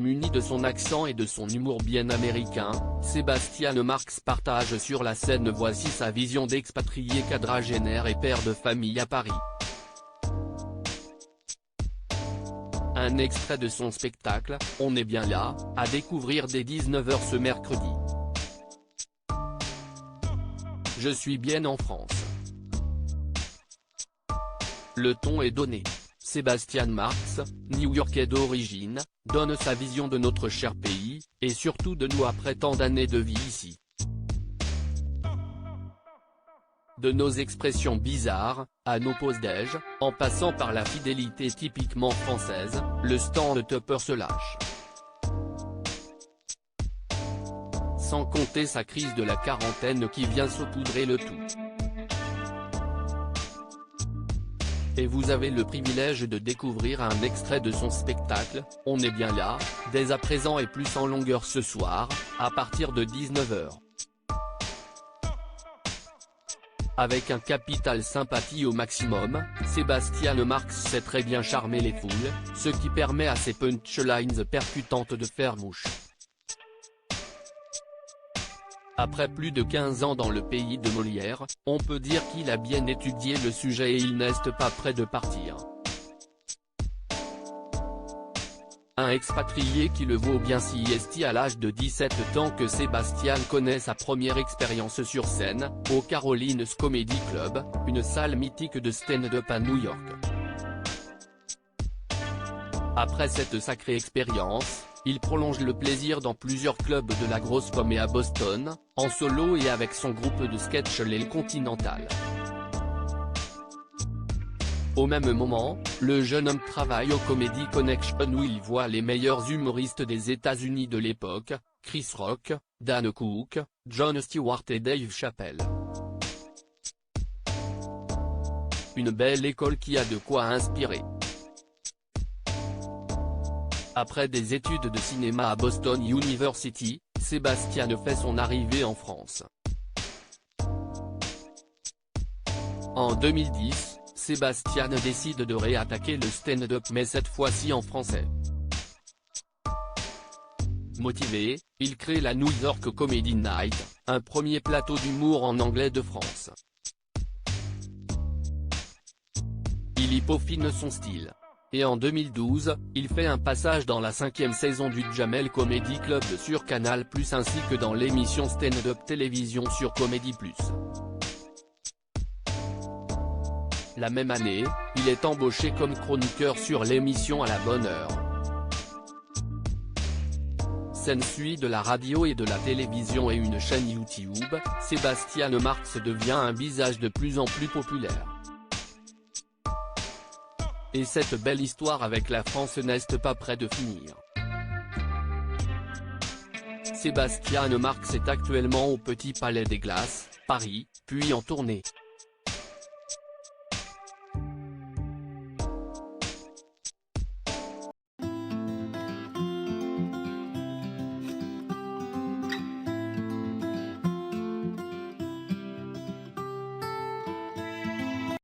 Muni de son accent et de son humour bien américain, Sebastian Marx partage sur la scène voici sa vision d'expatrié quadragénaire et père de famille à Paris. Un extrait de son spectacle, On est bien là, à découvrir dès 19h ce mercredi. Je suis bien en France. Le ton est donné. Sebastian Marx, New-Yorkais d'origine, donne sa vision de notre cher pays, et surtout de nous après tant d'années de vie ici. De nos expressions bizarres, à nos pauses-déj, en passant par la fidélité typiquement française, le stand-upper se lâche. Sans compter sa crise de la quarantaine qui vient saupoudrer le tout. Et vous avez le privilège de découvrir un extrait de son spectacle, On est bien là, dès à présent et plus en longueur ce soir, à partir de 19h. Avec un capital sympathie au maximum, Sebastian Marx sait très bien charmer les foules, ce qui permet à ses punchlines percutantes de faire mouche. Après plus de 15 ans dans le pays de Molière, on peut dire qu'il a bien étudié le sujet et il n'est pas prêt de partir. Un expatrié qui le vaut bien si est à l'âge de 17 ans que Sebastian connaît sa première expérience sur scène, au Carolines Comedy Club, une salle mythique de stand-up à New York. Après cette sacrée expérience, il prolonge le plaisir dans plusieurs clubs de la grosse pomme et à Boston, en solo et avec son groupe de sketch Les Continental. Au même moment, le jeune homme travaille au Comedy Connection où il voit les meilleurs humoristes des États-Unis de l'époque, Chris Rock, Dan Cook, Jon Stewart et Dave Chappelle. Une belle école qui a de quoi inspirer. Après des études de cinéma à Boston University, Sebastian fait son arrivée en France. En 2010, Sebastian décide de réattaquer le stand-up mais cette fois-ci en français. Motivé, il crée la New York Comedy Night, un premier plateau d'humour en anglais de France. Il y peaufine son style. Et en 2012, il fait un passage dans la 5e saison du Jamel Comedy Club sur Canal+ ainsi que dans l'émission Stand Up Télévision sur Comedy+. La même année, il est embauché comme chroniqueur sur l'émission À la bonne heure. S'ensuit de la radio et de la télévision et une chaîne YouTube, Sebastian Marx devient un visage de plus en plus populaire. Et cette belle histoire avec la France n'est pas près de finir. Sebastian Marx est actuellement au Petit Palais des Glaces, Paris, puis en tournée.